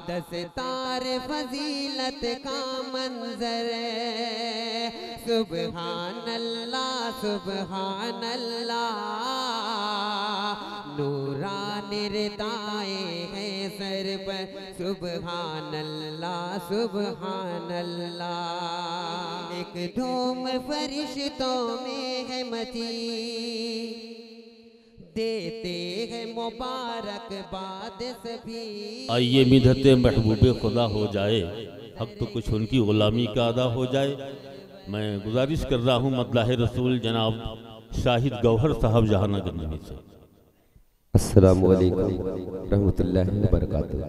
दस्तार फजीलत का मंजर, सुबहान अल्लाह सुबहान अल्लाह। नूरान रिदाए है सर पर, सुबहान अल्लाह सुबहान अल्लाह। एक धूम फरिश्तों में है मची, देते हैं मुबारकबाद सभी। आइए मिन्नत महबूबे खुदा हो जाए, हक तो कुछ उनकी गुलामी का अदा हो जाए। मैं गुजारिश कर रहा हूँ मदलाह रसूल जनाब शाहिद गौहर साहब जहानगर नबी से। अस्सलामु अलैकुम रहमतुल्लाहि व बरकातुहू।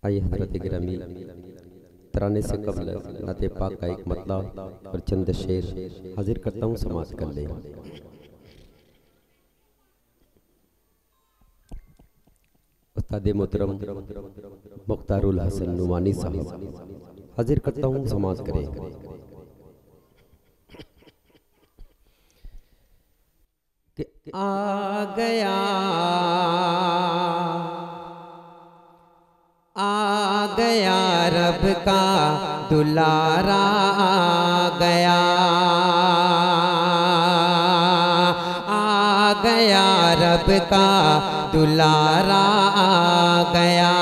आइए हज़रत गिरामी, तराने से कबल नाते पाक का एक मतलब और चंद शेर हाजिर करता हूँ, समाज कर ले। उस्ताद मोहतरम मुख्तारुल हसन नुमानी साहब हाजिर करता हूँ, समाज करें। कि आ गया रब का दुलारा, आ गया रब का दुलारा, आ गया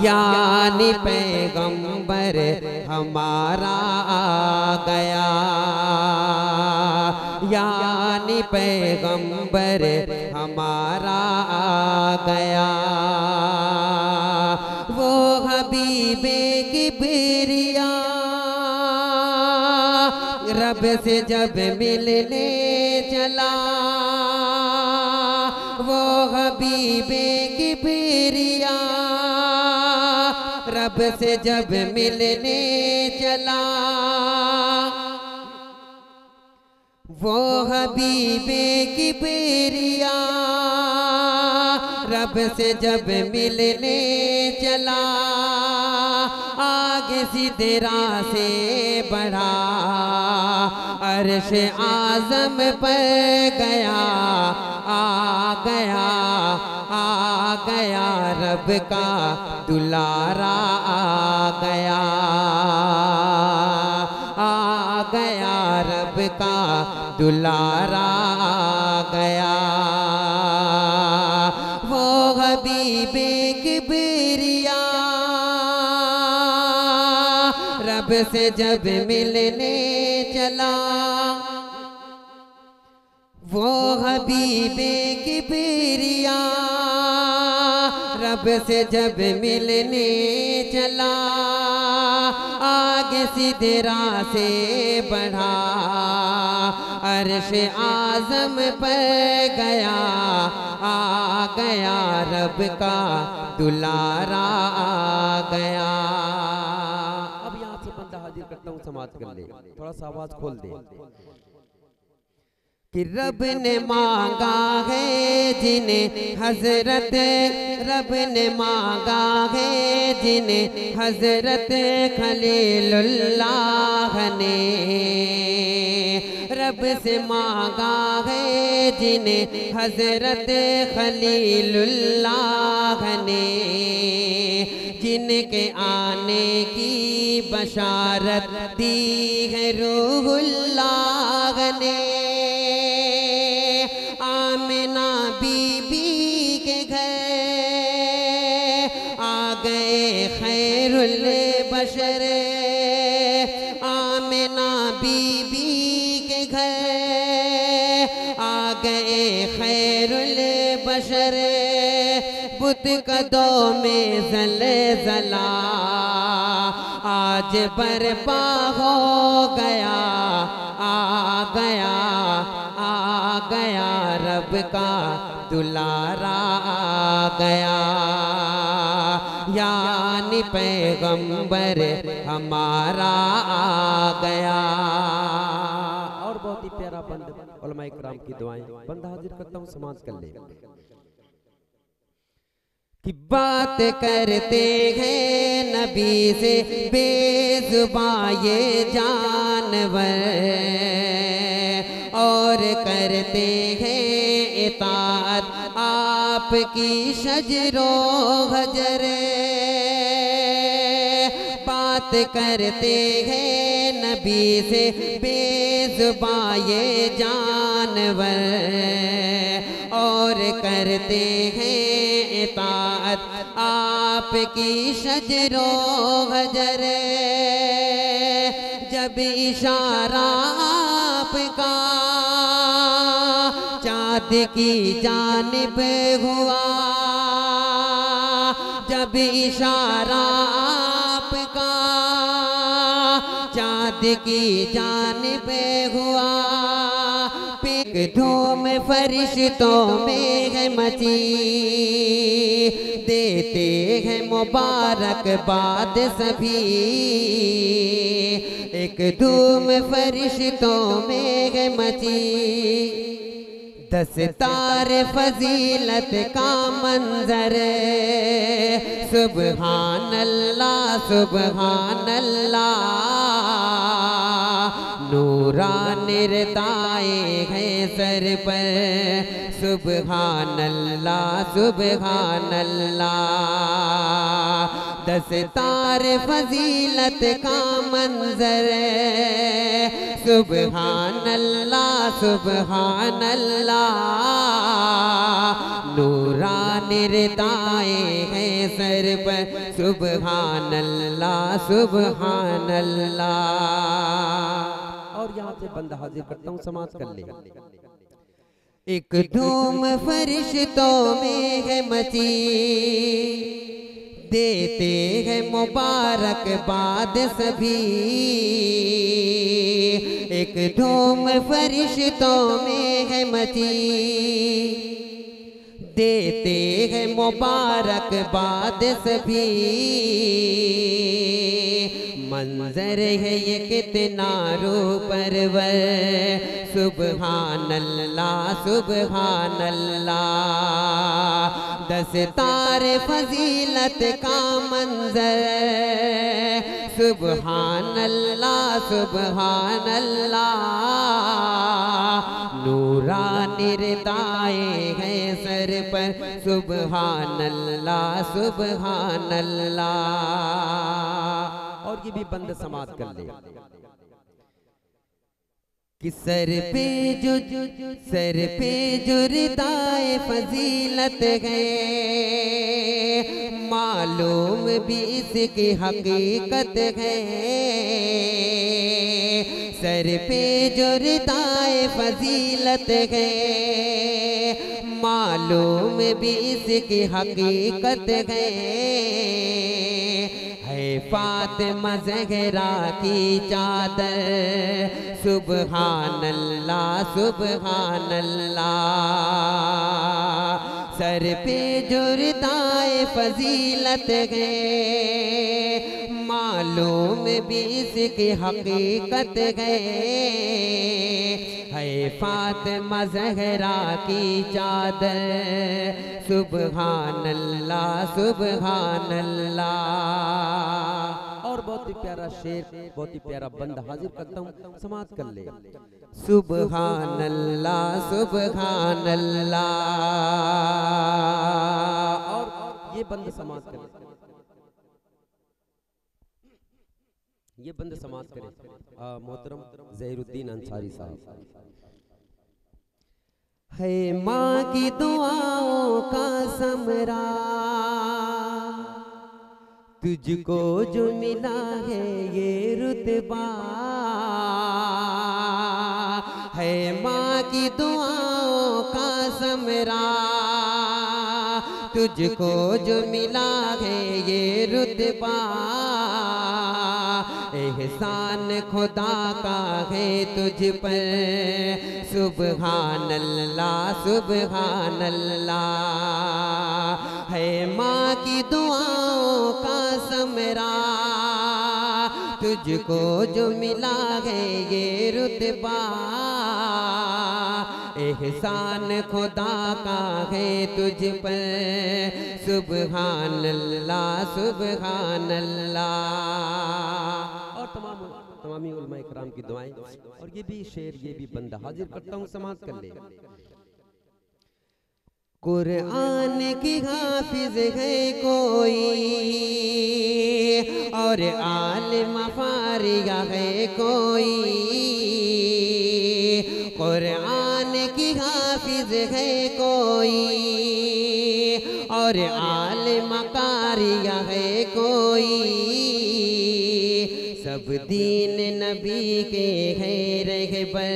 यानी पैगंबर हमारा, आ गया यानी पैगंबर हमारा, आ गया। वो हबीबे किबरिया रब से जब मिलने चला, वो हबीबे किबरिया रब से जब मिलने चला, वो हबीबे किबरिया रब से जब मिलने चला, आगे सिदरा से बढ़ा अर्श आज़म पर गया, आ गया रब का दुलारा, आ गया रब का दुलारा, आ गया। वो हबीबे किबरिया रब से जब मिलने चला, वो हबीबे किबरिया रब से जब मिलने चला, आगे सिदरा से बढ़ा अर्श आज़म पर गया, आ गया रब का दुलारा, आ गया। अब यहाँ से बंदा हाजिर करता हूँ, समाज कर ले, थोड़ा सा आवाज खोल दे। कि रब ने मांगा है जिन्हें हजरत, रब ने मांगा है जिन्हें हजरत खलीलुल्लाह ने, रब से मांगा है जिन्हें हजरत खलीलुल्लाह ने, जिनके आने की बशारत दी है रूहुल्लाह ने। आमिना बीबी के घर आ गए खैरुल बशर, आमिना बीबी के घर आ गए खैरुल बशर, बुत कदों में ज़लज़ला आज बरपा हो गया, आ गया रब का दुलारा, आ गया यानी पैगंबर हमारा, आ गया। और बहुत ही प्यारा बंद उलमा इकराम की दुआएं बंदा हाजिर करता हूँ, समाज कर ले। कि बात करते हैं नबी से बेजुबां ये जान जानवर और करते हैं इताअत आपकी शजरो हजरे। बात करते हैं नबी से बेज़ुबां ये जानवर और करते हैं इताअत आपकी शजरो हजरे। जब इशारा आपका चाँद की जानिब हुआ, जब इशारा आपका चाँद की जानिब हुआ, पिक धूम फरिश्तों में है मची, देते हैं मुबारकबाद सभी। एक धूम फरिश्तों में है मची, दस्तार फजीलत का मंजर, सुबहान अल्लाह सुबहान अल्लाह। नूरान निरताए हैं सर पर, सुबहान अल्लाह सुबहान अल्लाह। दस्तार फजीलत का मंजर, सुबहान अल्लाह सुबहान अल्लाह। नूरान निरताए हैं सर पर, सुबहान अल्लाह सुबहान अल्लाह। और यहाँ से बंदा हाजिर करता हूँ, समाज कर ले। एक धूम फरिश्तों में है मची, देते हैं मुबारकबाद सभी। एक धूम फरिश्तों में है मची, देते हैं मुबारकबाद सभी। मंजर है ये कितना रूपरवर, सुबहान अल्लाह सुबहान अल्लाह। दस्तार फजीलत का मंजर, सुबहान अल्लाह सुबहान अल्लाह। नूरान निरताए हैं सर पर, सुबहान अल्लाह सुबहान अल्लाह। और ये भी बंद समाज कर ले कि सर पे जो रिदाए फजीलत है, मालूम भी इसकी हकीकत है। सर पे जो रिदाए फजीलत है, मालूम भी इसकी हकीकत है। फातिमा ज़हरा की चादर, सुबहान अल्लाह सुबहान अल्लाह। सर पे जो रिदाए फजीलत है, मालूम भी इसकी हकीकत है। फातिमा ज़हरा की चादर, सुबहान अल्लाह सुबहान अल्लाह। और बहुत ही प्यारा शेर, बहुत ही प्यारा बंद हाजिर करता हूँ, समाज कर ले। सुबहान अल्लाह सुबहान अल्लाह। और ये बंद समाज करे, ये बंद समाज करे मोहतरम ज़हीरुद्दीन अंसारी साहब। है माँ की दुआओं का समरा, तुझको जो मिला है ये रुतबा। है माँ की दुआओं का समरा, तुझको जो मिला है ये रुतबा। एहसान खुदा का है तुझ पर, सुबहान अल्लाह सुबहान अल्लाह। है माँ की दुआओं का समरा, तुझको जो मिला है ये रुतबा। एहसान खुदा का है तुझ पर, सुबहान अल्लाह सुबहान अल्लाह। और तमाम तमामी उलमा इकराम की दुआएं। और ये भी शेर, ये भी बंदा हाजिर करता हूँ, समाज कर ले। कुरान की हाफिज है कोई और आलिम फारिगा है कोई, कुरान की हाफिज है कोई और आलिम कारिगा है कोई, सब दीन नबी के है रहबर,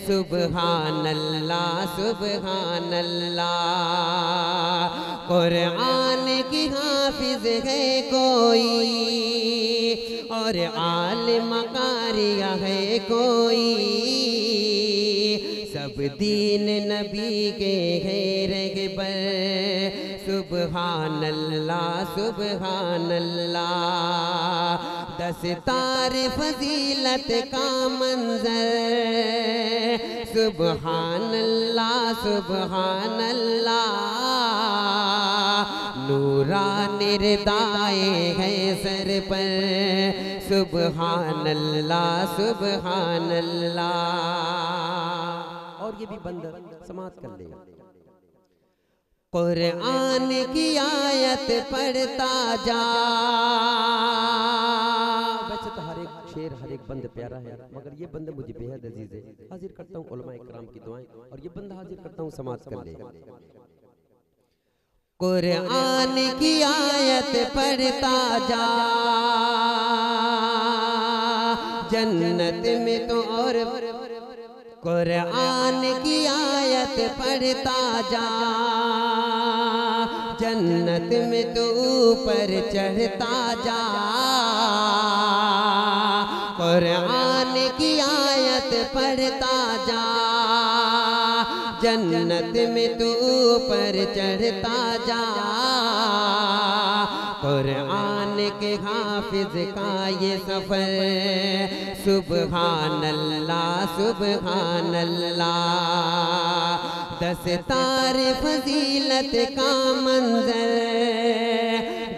सुबहान अल्लाह सुबहान अल्लाह। कुरान की हाफिज है कोई और आलिम कारिया है कोई, सब दीन नबी के है रहबर, सुबहान अल्लाह सुबहान अल्लाह। दस्तार फजीलत का मंजर, सुबहान अल्लाह सुबहान अल्लाह। नूरानी रिदाए है सर पर, सुबहान अल्लाह सुबहान अल्लाह। और ये भी बंद समाज कर लेगा। कुरान की आयत पढ़ता जा, वैसे तो हर एक शेर हर एक बंद प्यारा है, मगर ये बंद मुझे बेहद अजीज है। हाजिर करता हूँ उलमा इकराम की दुआएं, और ये बंदा हाजिर करता हूँ समाज कर ले। कुरान की आयत पढ़ता जा, जन्नत में तो और, कुरान की आयत पढ़ता जा, जन्नत में तो ऊपर चढ़ता जा। कुरान की आयत पढ़ता जा, जन्नत में तो ऊपर चढ़ता जा। कुरान के हाफिज का ये सफर, सुबहान अल्लाह सुबहान अल्लाह। दस्तार फजीलत का मंजर,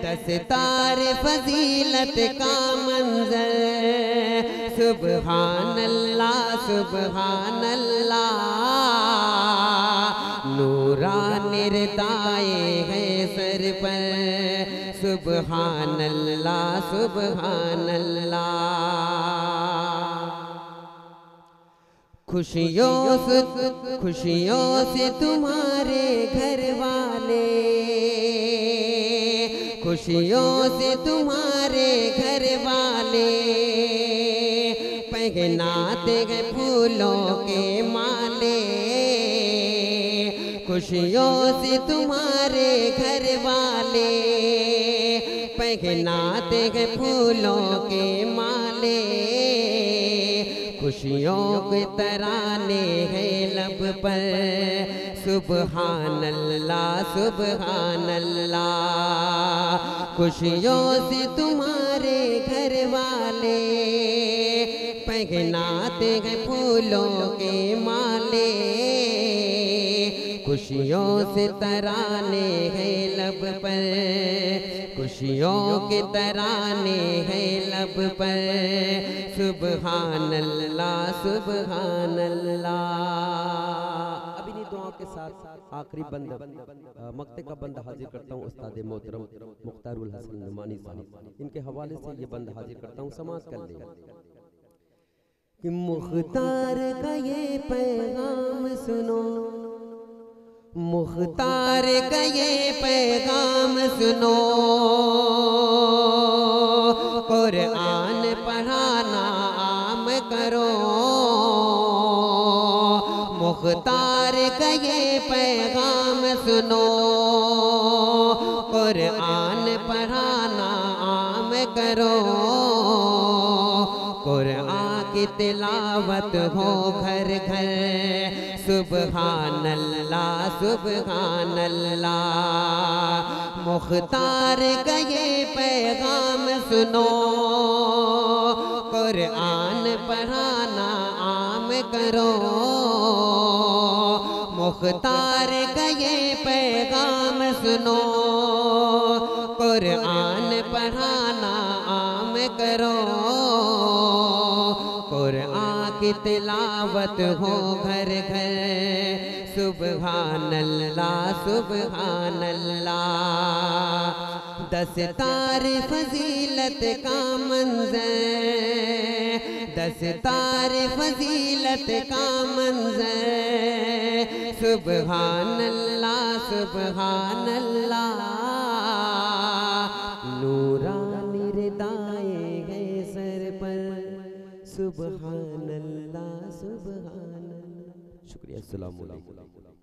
दस्तार फजीलत का मंजर, सुबहान अल्लाह सुबहान अल्लाह। नूरानी रिदाए है सर पर, सुबहान अल्लाह सुबहान अल्लाह। खुशियों से तुम्हारे घर वाले, खुशियों से तुम्हारे घर वाले, पहनाते गए फूलों के माले। खुशियों से तुम्हारे घर वाले, पहनाते गए फूलों के माले। खुशियों के तराने हैं लब पर, सुबहान अल्लाह सुबहान अल्लाह। खुशियों से तुम्हारे घर वाले, पहनाते हैं फूलों के माले। खुशियों से तराने हैं लब पर, खुशियों के तराने हैं लब पर, सुबहान अल्लाह सुबहान अल्लाह। अब इन्हीं दुआओं के साथ आखिरी बंद मक्ते का बंद हाजिर करता हूँ उस्ताद मोहतरम मुख्तारुल हसन नुमानी साहब, इनके हवाले से ये बंद हाजिर करता हूँ, समाज कर लेगा कि मुख्तार का ये पैगाम सुनो, मुख्तार का ये पैगाम सुनो। कुरान पढ़ाना आम करो, मुख्तार का ये पैगाम सुनो। कुरान पढ़ाना आम करो, कुरान की तिलावत हो घर घर, सुबहान अल्लाह सुबहान अल्लाह। मुख्तार का ये पैगाम सुनो, कुरान पढ़ाना आम करो। मुख्तार का ये पैगाम सुनो, कुरान पढ़ाना आम करो। कुरान की तिलावत हो घर घर, सुबहान अल्लाह सुबहान अल्लाह। दस्तार फजीलत का मंजर, दस्तार फजीलत का मंजर, सुबहान अल्लाह सुबहान अल्लाह। नूरानी रिदाए गए सर पर, सुबहान अल्लाह सुबहान अल्लाह। शुक्रिया, अस्सलाम वालेकुम।